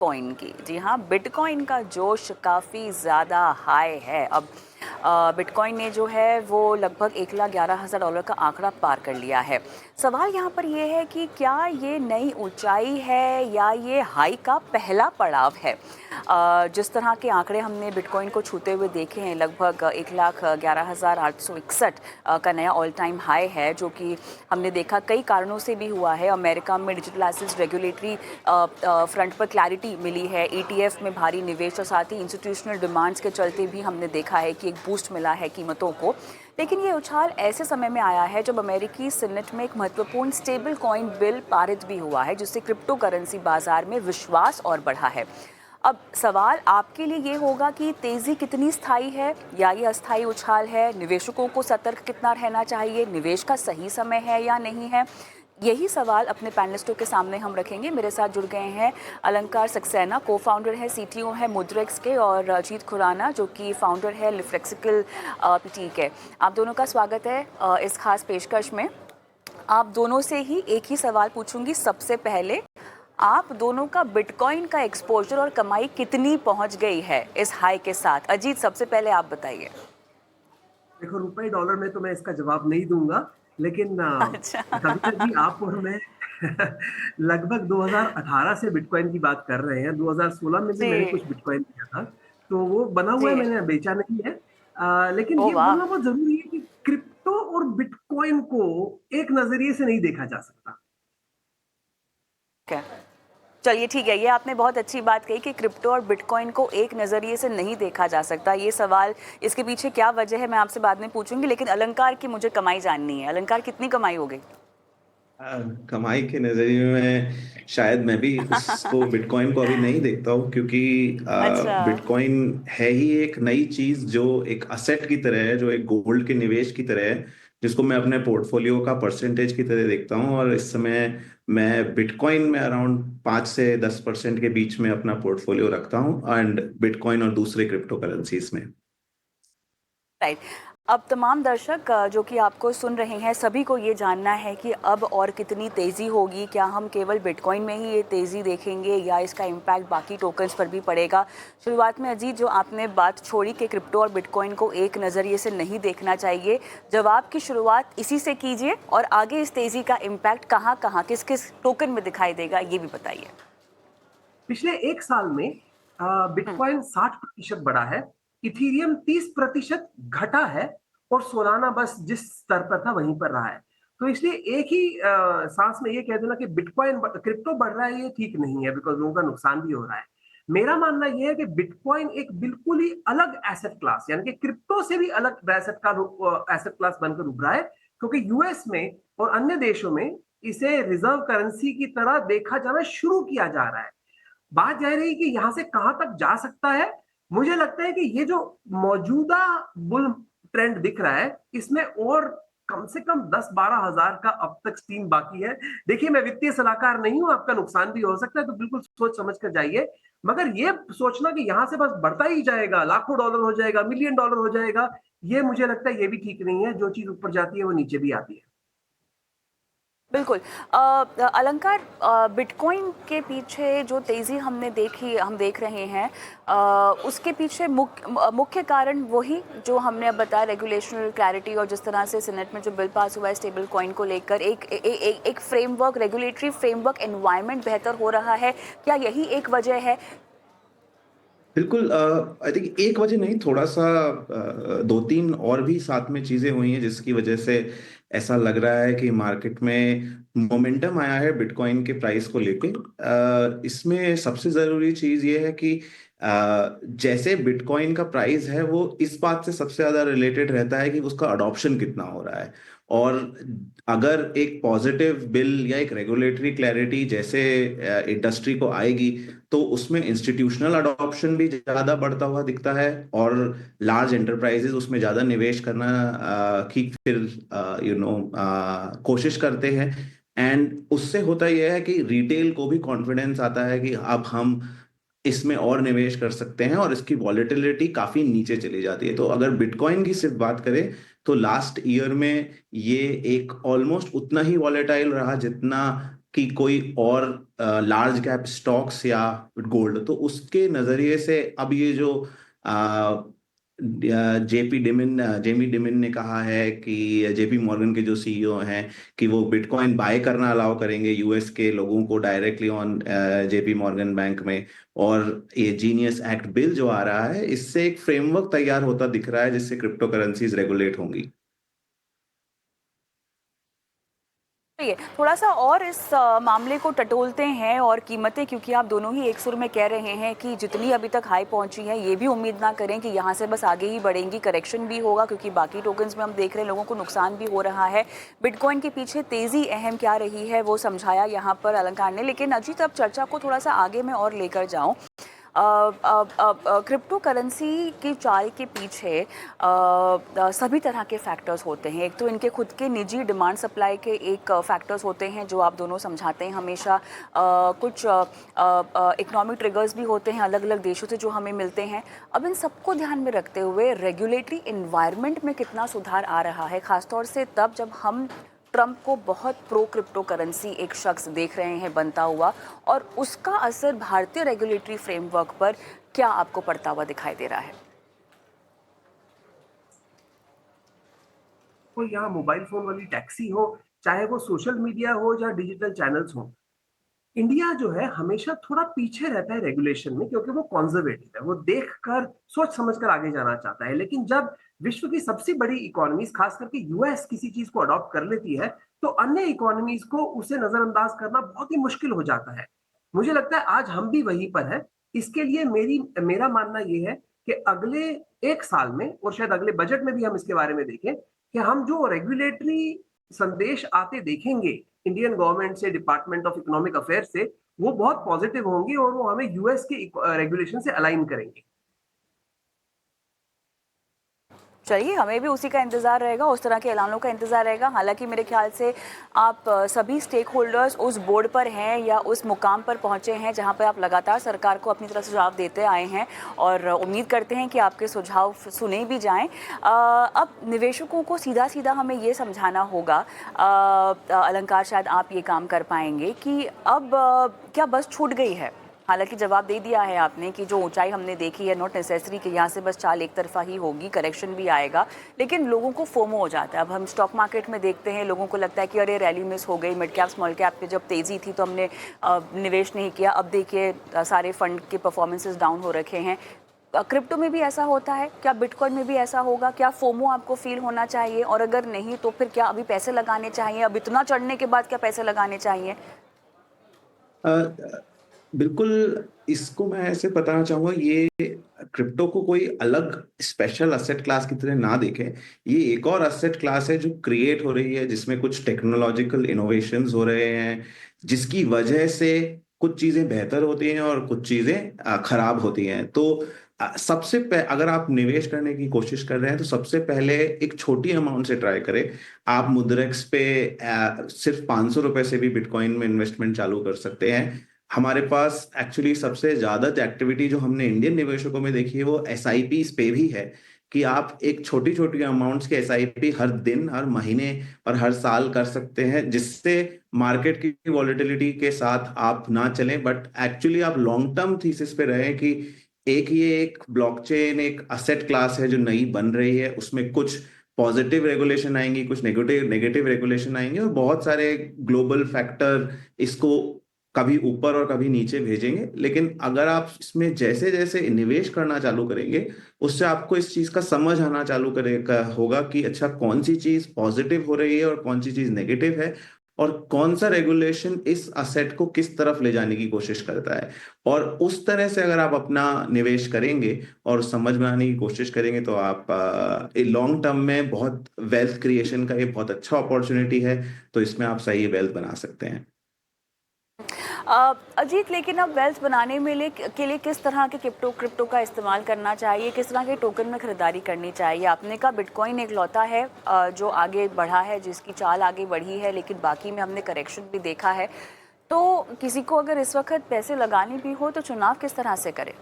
Coin की। जी हाँ, bitcoin का जोश काफ़ी ज़्यादा हाई है। अब बिटकॉइन ने जो है वो लगभग $1,11,000 का आंकड़ा पार कर लिया है। सवाल यहाँ पर ये है कि क्या ये नई ऊंचाई है या ये हाई का पहला पड़ाव है। जिस तरह के आंकड़े हमने बिटकॉइन को छूते हुए देखे हैं, लगभग 1,11,861 का नया ऑल टाइम हाई है, जो कि हमने देखा कई कारणों से भी हुआ है। अमेरिका में डिजिटल एसेट्स रेगुलेटरी फ्रंट पर क्लैरिटी मिली है, ETF में भारी निवेश और साथ ही इंस्टीट्यूशनल डिमांड्स के चलते भी हमने देखा है कि एक बूस्ट मिला है कीमतों को। लेकिन ये उछाल ऐसे समय में आया है जब अमेरिकी सीनेट में एक महत्वपूर्ण स्टेबल कॉइन बिल पारित भी हुआ है, जिससे क्रिप्टो करेंसी बाजार में विश्वास और बढ़ा है। अब सवाल आपके लिए ये होगा कि तेज़ी कितनी स्थायी है या ये अस्थायी उछाल है, निवेशकों को सतर्क कितना रहना चाहिए, निवेश का सही समय है या नहीं है। यही सवाल अपने पैनलिस्टों के सामने हम रखेंगे। मेरे साथ जुड़ गए हैं अलंकार सक्सेना, को फाउंडर है, CTO है मुद्रेक्स के, और अजीत खुराना जो कि फाउंडर है लिफ्लेक्सिकल PT के। आप दोनों का स्वागत है इस खास पेशकश में। आप दोनों से ही एक ही सवाल पूछूंगी। सबसे पहले, आप दोनों का बिटकॉइन का एक्सपोजर और कमाई कितनी पहुंच गई है इस हाई के साथ? अजीत, सबसे पहले आप बताइए। देखो, रुपए डॉलर में तो मैं इसका जवाब नहीं दूंगा, लेकिन अच्छा। कभी कभी आप और मैं लगभग 2018 से बिटकॉइन की बात कर रहे हैं। 2016 में भी जी मैंने कुछ बिटकॉइन किया था, तो वो बना हुआ जी। है, मैंने बेचा नहीं है। लेकिन ओ ये वाह। बोलना बहुत जरूरी है कि क्रिप्टो और बिटकॉइन को एक नजरिए से नहीं देखा जा सकता। क्या? चलिए ठीक है, ये आपने बहुत अच्छी बात कही कि क्रिप्टो और बिटकॉइन को एक नज़रिए से नहीं देखा जा सकता। ये सवाल, इसके पीछे क्या वजह है, मैं आपसे बाद में पूछूंगी, लेकिन अलंकार की मुझे कमाई जाननी है। अलंकार, कितनी कमाई हो गई? कमाई के नजरिए में शायद मैं भी उसको बिटकॉइन को अभी नहीं देखता हूँ, क्योंकि अच्छा। बिटकॉइन है ही एक नई चीज जो एक असेट की तरह है, जो एक गोल्ड के निवेश की तरह है, जिसको मैं अपने पोर्टफोलियो का परसेंटेज की तरह देखता हूँ। और इस समय मैं बिटकॉइन में अराउंड 5 से 10% के बीच में अपना पोर्टफोलियो रखता हूँ, एंड बिटकॉइन और दूसरे क्रिप्टो करेंसीज में। राइट। अब तमाम दर्शक जो कि आपको सुन रहे हैं, सभी को ये जानना है कि अब और कितनी तेज़ी होगी। क्या हम केवल बिटकॉइन में ही ये तेज़ी देखेंगे या इसका इम्पैक्ट बाकी टोकन्स पर भी पड़ेगा? शुरुआत में अजीत, जो आपने बात छोड़ी कि क्रिप्टो और बिटकॉइन को एक नज़रिए से नहीं देखना चाहिए, जवाब की शुरुआत इसी से कीजिए और आगे इस तेज़ी का इम्पैक्ट कहाँ कहाँ, किस किस टोकन में दिखाई देगा, ये भी बताइए। पिछले एक साल में हम्म। बिटकॉइन 60% बढ़ा है, इथीरियम 30% घटा है, और सोलाना बस जिस स्तर पर था वहीं पर रहा है। तो इसलिए एक ही सांस में ये कह देना कि बिटकॉइन क्रिप्टो बढ़ रहा है, ये ठीक नहीं है, बिकॉज लोगों का नुकसान भी हो रहा है। मेरा मानना यह है कि बिटकॉइन एक बिल्कुल ही अलग एसेट क्लास, यानी कि क्रिप्टो से भी अलग एसेट क्लास बनकर उभरा है, क्योंकि यूएस में और अन्य देशों में इसे रिजर्व करेंसी की तरह देखा जाना शुरू किया जा रहा है। बात जाहिर है कि यहां से कहां तक जा सकता है। मुझे लगता है कि ये जो मौजूदा बुल ट्रेंड दिख रहा है, इसमें और कम से कम 10-12 हजार का अब तक स्टीम बाकी है। देखिए, मैं वित्तीय सलाहकार नहीं हूं, आपका नुकसान भी हो सकता है, तो बिल्कुल सोच समझ कर जाइए। मगर ये सोचना कि यहां से बस बढ़ता ही जाएगा, लाखों डॉलर हो जाएगा, मिलियन डॉलर हो जाएगा, ये मुझे लगता है ये भी ठीक नहीं है। जो चीज ऊपर जाती है वो नीचे भी आती है। बिल्कुल। अलंकार, बिटकॉइन के पीछे जो तेज़ी हमने देखी, हम देख रहे हैं, उसके पीछे मुख्य कारण वही जो हमने अब बताया, रेगुलेशनल क्लैरिटी, और जिस तरह से सीनेट में जो बिल पास हुआ है स्टेबल कॉइन को लेकर, एक फ्रेमवर्क, रेगुलेटरी फ्रेमवर्क एनवायरनमेंट बेहतर हो रहा है। क्या यही एक वजह है? बिल्कुल। आई थिंक एक वजह नहीं, थोड़ा सा दो तीन और भी साथ में चीजें हुई हैं जिसकी वजह से ऐसा लग रहा है कि मार्केट में मोमेंटम आया है बिटकॉइन के प्राइस को लेके। इसमें सबसे जरूरी चीज ये है कि जैसे बिटकॉइन का प्राइस है, वो इस बात से सबसे ज्यादा रिलेटेड रहता है कि उसका अडॉप्शन कितना हो रहा है। और अगर एक पॉजिटिव बिल या एक रेगुलेटरी क्लैरिटी जैसे इंडस्ट्री को आएगी, तो उसमें इंस्टीट्यूशनल अडॉप्शन भी ज्यादा बढ़ता हुआ दिखता है, और लार्ज एंटरप्राइजेस उसमें ज्यादा निवेश करना की फिर कोशिश करते हैं। एंड उससे होता यह है कि रिटेल को भी कॉन्फिडेंस आता है कि अब हम इसमें और निवेश कर सकते हैं, और इसकी वॉलेटिलिटी काफी नीचे चली जाती है। तो अगर बिटकॉइन की सिर्फ बात करें, तो लास्ट ईयर में ये एक ऑलमोस्ट उतना ही वॉलेटाइल रहा जितना कि कोई और लार्ज कैप स्टॉक्स या गोल्ड, तो उसके नजरिए से अब ये जो जेमी डिमिन ने कहा है कि जेपी मॉर्गन के जो सीईओ हैं कि वो बिटकॉइन बाय करना अलाउ करेंगे यूएस के लोगों को directly on JP Morgan bank में। और ये जीनियस एक्ट बिल जो आ रहा है, इससे एक फ्रेमवर्क तैयार होता दिख रहा है जिससे क्रिप्टो करेंसीज रेगुलेट होंगी। चलिए थोड़ा सा और इस मामले को टटोलते हैं और कीमतें, क्योंकि आप दोनों ही एक सुर में कह रहे हैं कि जितनी अभी तक हाई पहुंची है ये भी उम्मीद ना करें कि यहाँ से बस आगे ही बढ़ेंगी, करेक्शन भी होगा क्योंकि बाकी टोकन्स में हम देख रहे हैं लोगों को नुकसान भी हो रहा है। बिटकॉइन के पीछे तेज़ी अहम क्या रही है वो समझाया यहाँ पर अलंकार ने। लेकिन अजीत, अब चर्चा को थोड़ा सा आगे मैं और लेकर जाऊँ। क्रिप्टो करेंसी की चाल के पीछे सभी तरह के फैक्टर्स होते हैं। एक तो इनके खुद के निजी डिमांड सप्लाई के एक फैक्टर्स होते हैं जो आप दोनों समझाते हैं हमेशा। कुछ इकोनॉमिक ट्रिगर्स भी होते हैं अलग अलग देशों से जो हमें मिलते हैं। अब इन सबको ध्यान में रखते हुए रेगुलेटरी इन्वायरमेंट में कितना सुधार आ रहा है, खासतौर से तब जब हम ट्रंप को बहुत प्रो क्रिप्टो करेंसी एक शख्स देख रहे हैं बनता हुआ, और उसका असर भारतीय रेगुलेटरी फ्रेमवर्क पर क्या आपको पड़ता हुआ दिखाई दे रहा है? तो यहाँ मोबाइल फोन वाली टैक्सी हो, चाहे वो सोशल मीडिया हो या डिजिटल चैनल्स हो, इंडिया जो है हमेशा थोड़ा पीछे रहता है रेगुलेशन में, क्योंकि वो कॉन्जर्वेटिव है, वो देखकर सोच समझकर आगे जाना चाहता है। लेकिन जब विश्व की सबसे बड़ी इकोनॉमीज, खास करके यूएस, किसी चीज को अडॉप्ट कर लेती है, तो अन्य इकोनॉमीज को उसे नजरअंदाज करना बहुत ही मुश्किल हो जाता है। मुझे लगता है आज हम भी वहीं पर है। इसके लिए मेरा मानना यह है कि अगले एक साल में, और शायद अगले बजट में भी हम इसके बारे में देखें, कि हम जो रेगुलेटरी संदेश आते देखेंगे इंडियन गवर्नमेंट से, डिपार्टमेंट ऑफ इकोनॉमिक अफेयर से, वो बहुत पॉजिटिव होंगे और वो हमें यूएस के रेगुलेशन से अलाइन करेंगे। चलिए, हमें भी उसी का इंतज़ार रहेगा, उस तरह के ऐलानों का इंतज़ार रहेगा। हालांकि मेरे ख्याल से आप सभी स्टेक होल्डर्स उस बोर्ड पर हैं या उस मुकाम पर पहुंचे हैं जहां पर आप लगातार सरकार को अपनी तरफ सुझाव देते आए हैं, और उम्मीद करते हैं कि आपके सुझाव सुने भी जाएं। अब निवेशकों को सीधा सीधा हमें ये समझाना होगा, अलंकार शायद आप ये काम कर पाएंगे कि अब क्या बस छूट गई है? हालांकि जवाब दे दिया है आपने कि जो ऊंचाई हमने देखी है, नॉट नेसेसरी कि यहाँ से बस चाल एक तरफा ही होगी, करेक्शन भी आएगा। लेकिन लोगों को फोमो हो जाता है। अब हम स्टॉक मार्केट में देखते हैं, लोगों को लगता है कि अरे रैली मिस हो गई, मिड कैप स्मॉल कैप पे जब तेज़ी थी तो हमने निवेश नहीं किया। अब देखिए सारे फंड के परफॉर्मेंसेस डाउन हो रखे हैं। क्रिप्टो में भी ऐसा होता है क्या? बिटकॉइन में भी ऐसा होगा क्या? फोमो आपको फील होना चाहिए, और अगर नहीं तो फिर क्या अभी पैसे लगाने चाहिए? अब इतना चढ़ने के बाद क्या पैसे लगाने चाहिए? बिल्कुल, इसको मैं ऐसे बताना चाहूंगा, ये क्रिप्टो को कोई अलग स्पेशल असेट क्लास की तरह ना देखें। ये एक और असेट क्लास है जो क्रिएट हो रही है, जिसमें कुछ टेक्नोलॉजिकल इनोवेशंस हो रहे हैं, जिसकी वजह से कुछ चीजें बेहतर होती हैं और कुछ चीजें खराब होती हैं। तो अगर आप निवेश करने की कोशिश कर रहे हैं तो सबसे पहले एक छोटी अमाउंट से ट्राई करें। आप मुद्रेक्स पे सिर्फ 500 रुपए से भी बिटकॉइन में इन्वेस्टमेंट चालू कर सकते हैं। हमारे पास एक्चुअली सबसे ज्यादा एक्टिविटी जो हमने इंडियन निवेशकों में देखी है वो एसआईपी पे भी है, कि आप एक छोटी छोटी अमाउंट्स के एसआईपी हर दिन, हर महीने और हर साल कर सकते हैं, जिससे मार्केट की वॉलेटिलिटी के साथ आप ना चलें, बट एक्चुअली आप लॉन्ग टर्म थीसिस पे रहें कि ये एक ब्लॉकचेन एक असेट क्लास है जो नई बन रही है, उसमें कुछ पॉजिटिव रेगुलेशन आएंगी, कुछ नेगेटिव नेगेटिव रेगुलेशन आएंगे, और बहुत सारे ग्लोबल फैक्टर इसको कभी ऊपर और कभी नीचे भेजेंगे। लेकिन अगर आप इसमें जैसे जैसे निवेश करना चालू करेंगे, उससे आपको इस चीज का समझ आना चालू करेगा होगा कि अच्छा कौन सी चीज पॉजिटिव हो रही है और कौन सी चीज नेगेटिव है, और कौन सा रेगुलेशन इस असेट को किस तरफ ले जाने की कोशिश करता है। और उस तरह से अगर आप अपना निवेश करेंगे और समझ में आने की कोशिश करेंगे, तो आप लॉन्ग टर्म में बहुत वेल्थ क्रिएशन का ये बहुत अच्छा अपॉर्चुनिटी है। तो इसमें आप सही वेल्थ बना सकते हैं। अजीत, लेकिन अब वेल्थ बनाने के लिए किस तरह के क्रिप्टो का इस्तेमाल करना चाहिए? किस तरह के टोकन में खरीदारी करनी चाहिए? आपने कहा बिटकॉइन एक लौता है जो आगे बढ़ा है, जिसकी चाल आगे बढ़ी है, लेकिन बाकी में हमने करेक्शन भी देखा है। तो किसी को अगर इस वक्त पैसे लगाने भी हो तो चुनाव किस तरह से करे?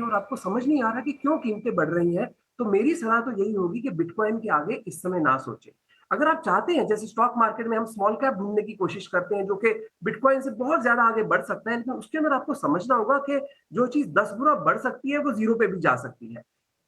और आपको समझ नहीं आ रहा कि क्यों कीमतें बढ़ रही हैं, तो मेरी सलाह तो यही होगी कि बिटकॉइन के आगे इस समय ना सोचें। अगर आप चाहते हैं, जैसे स्टॉक मार्केट में हम स्मॉल कैप ढूंढने की कोशिश करते हैं जो कि बिटकॉइन से बहुत ज्यादा आगे बढ़ सकता है, लेकिन उसके अंदर आपको समझना होगा कि जो चीज 10 गुना बढ़ सकती है वो जीरो पे भी जा सकती है।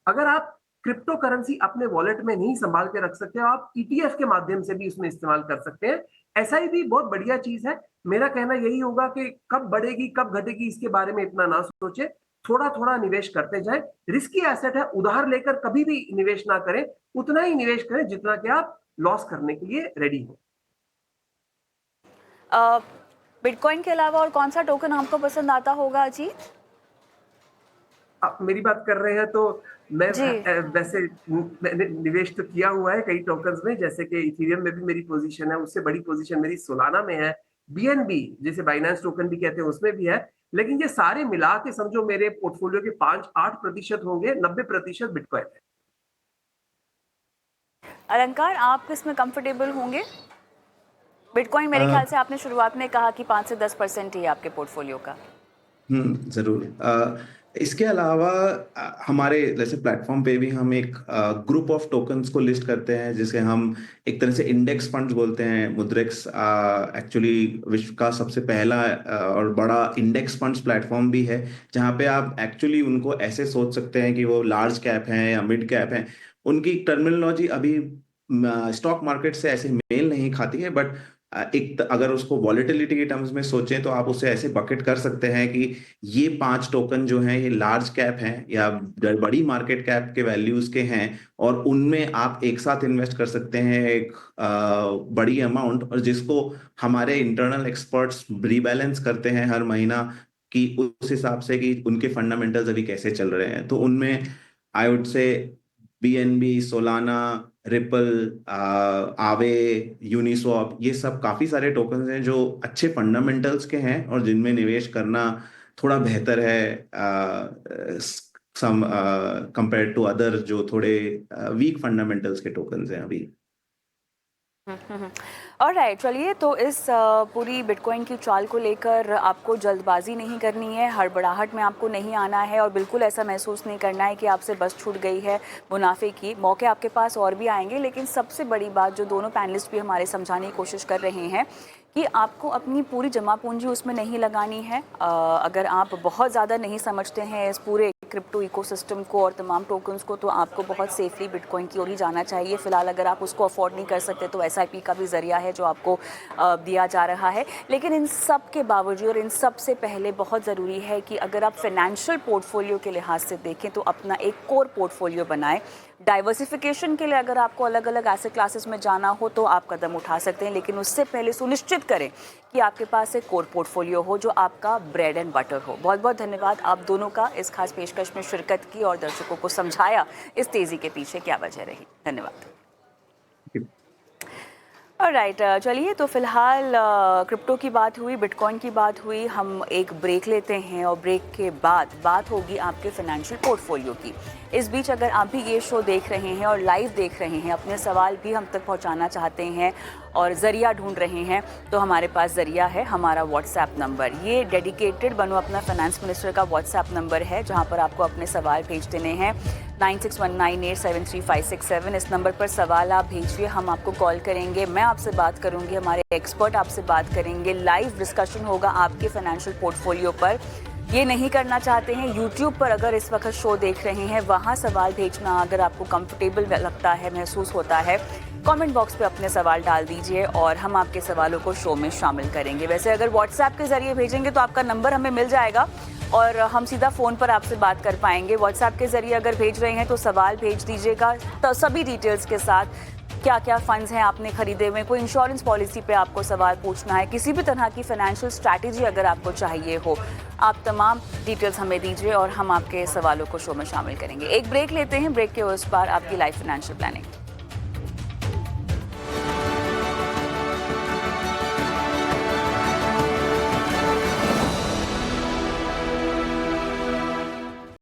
अगर आप क्रिप्टो करेंसी अपने वॉलेट में नहीं संभाल के रख सकते, आप ईटीएफ के माध्यम से भी उसमें इस्तेमाल कर सकते हैं। एसआईपी बहुत बढ़िया चीज है। मेरा कहना यही होगा कि कब बढ़ेगी कब घटेगी इसके बारे में इतना ना सोचे, थोड़ा थोड़ा निवेश करते जाएं। रिस्की एसेट है, उधार लेकर कभी भी निवेश ना करें, उतना ही निवेश करें जितना कि आप लॉस करने के लिए रेडी हो। बिटकॉइन के अलावा और कौन सा टोकन आपको पसंद आता होगा अजीत? आप मेरी बात कर रहे हैं तो मैं जी। वैसे मैंने निवेश तो किया हुआ है कई टोकन्स में, जैसे कि इथेरियम में भी मेरी पोजीशन है, उससे बड़ी पोजीशन मेरी सोलाना में है, बीएनबी जिसे बाइनेंस टोकन भी कहते हैं उसमें भी है। लेकिन ये सारे मिला के समझो मेरे पोर्टफोलियो के 5-8% होंगे, 90% बिटकॉइन है। अलंकार, आप किसमें कंफर्टेबल होंगे? बिटकॉइन मेरे ख्याल से आपने शुरुआत में कहा कि 5 से 10% ही है आपके पोर्टफोलियो का। ज़रूर। इसके अलावा हमारे जैसे प्लेटफॉर्म पे भी हम एक ग्रुप ऑफ टोकन्स को लिस्ट करते हैं जिसे हम एक तरह से इंडेक्स फंड्स बोलते हैं। मुद्रिक्स एक्चुअली विश्व का सबसे पहला और बड़ा इंडेक्स फंड्स प्लेटफॉर्म भी है, जहाँ पे आप एक्चुअली उनको ऐसे सोच सकते हैं कि वो लार्ज कैप हैं या मिड कैप हैं। उनकी टर्मिनोलॉजी अभी स्टॉक मार्केट से ऐसे मेल नहीं खाती है, बट अगर उसको वॉलेटिलिटी के टर्म्स में सोचें तो आप उसे ऐसे बकेट कर सकते हैं कि ये 5 टोकन जो हैं ये लार्ज कैप हैं या बड़ी मार्केट कैप के वैल्यूज के हैं, और उनमें आप एक साथ इन्वेस्ट कर सकते हैं एक बड़ी अमाउंट, और जिसको हमारे इंटरनल एक्सपर्ट्स रीबैलेंस करते हैं हर महीना कि उस हिसाब से कि उनके फंडामेंटल्स अभी कैसे चल रहे हैं। तो उनमें I would say BNB, Solana, ripple, आवे, यूनिस्वैप, ये सब काफी सारे टोकन्स हैं जो अच्छे फंडामेंटल्स के हैं और जिनमें निवेश करना थोड़ा बेहतर है सम कंपेयर टू अदर जो थोड़े वीक फंडामेंटल्स के टोकन्स हैं अभी। ऑलराइट, चलिए, तो इस पूरी बिटकॉइन की चाल को लेकर आपको जल्दबाजी नहीं करनी है, हड़बड़ाहट में आपको नहीं आना है और बिल्कुल ऐसा महसूस नहीं करना है कि आपसे बस छूट गई है मुनाफे की। मौके आपके पास और भी आएंगे, लेकिन सबसे बड़ी बात जो दोनों पैनलिस्ट भी हमारे समझाने की कोशिश कर रहे हैं कि आपको अपनी पूरी जमा पूंजी उसमें नहीं लगानी है। अगर आप बहुत ज़्यादा नहीं समझते हैं इस पूरे क्रिप्टो इकोसिस्टम को और तमाम टोकन्स को, तो आपको बहुत सेफली बिटकॉइन की ओर ही जाना चाहिए। फिलहाल अगर आप उसको अफोर्ड नहीं कर सकते तो एसआईपी का भी ज़रिया है जो आपको दिया जा रहा है। लेकिन इन सब के बावजूद और इन सब से पहले बहुत ज़रूरी है कि अगर आप फाइनेंशियल पोर्टफोलियो के लिहाज से देखें तो अपना एक कोर पोर्टफोलियो बनाएं। डाइवर्सिफिकेशन के लिए अगर आपको अलग अलग एसेट क्लासेस में जाना हो तो आप कदम उठा सकते हैं, लेकिन उससे पहले सुनिश्चित करें कि आपके पास एक कोर पोर्टफोलियो हो जो आपका ब्रेड एंड बटर हो। बहुत बहुत धन्यवाद आप दोनों का इस खास पेशकश में शिरकत की और दर्शकों को समझाया इस तेज़ी के पीछे क्या वजह रही। धन्यवाद। ऑलराइट, चलिए, तो फिलहाल क्रिप्टो की बात हुई, बिटकॉइन की बात हुई, हम एक ब्रेक लेते हैं और ब्रेक के बाद बात होगी आपके फाइनेंशियल पोर्टफोलियो की। इस बीच अगर आप भी ये शो देख रहे हैं और लाइव देख रहे हैं, अपने सवाल भी हम तक पहुंचाना चाहते हैं और ज़रिया ढूंढ रहे हैं, तो हमारे पास ज़रिया है हमारा व्हाट्सएप नंबर। ये डेडिकेटेड बनो अपना फाइनेंस मिनिस्टर का व्हाट्सएप नंबर है जहां पर आपको अपने सवाल भेज देने हैं। 9619873567 इस नंबर पर सवाल आप भेजिए, हम आपको कॉल करेंगे, मैं आपसे बात करूंगी, हमारे एक्सपर्ट आपसे बात करेंगे, लाइव डिस्कशन होगा आपके फाइनेंशियल पोर्टफोलियो पर। ये नहीं करना चाहते हैं, यूट्यूब पर अगर इस वक्त शो देख रहे हैं वहाँ सवाल भेजना अगर आपको कंफर्टेबल लगता है, महसूस होता है, कमेंट बॉक्स पे अपने सवाल डाल दीजिए और हम आपके सवालों को शो में शामिल करेंगे। वैसे अगर व्हाट्सएप के ज़रिए भेजेंगे तो आपका नंबर हमें मिल जाएगा और हम सीधा फ़ोन पर आपसे बात कर पाएंगे। व्हाट्सएप के ज़रिए अगर भेज रहे हैं तो सवाल भेज दीजिएगा तो सभी डिटेल्स के साथ, क्या क्या फ़ंड्स हैं आपने ख़रीदे हुए, कोई इंश्योरेंस पॉलिसी पे आपको सवाल पूछना है, किसी भी तरह की फ़ाइनेंशियल स्ट्रैटेजी अगर आपको चाहिए हो, आप तमाम डिटेल्स हमें दीजिए और हम आपके सवालों को शो में शामिल करेंगे। एक ब्रेक लेते हैं, ब्रेक के उस पार आपकी लाइफ फाइनेंशियल प्लानिंग।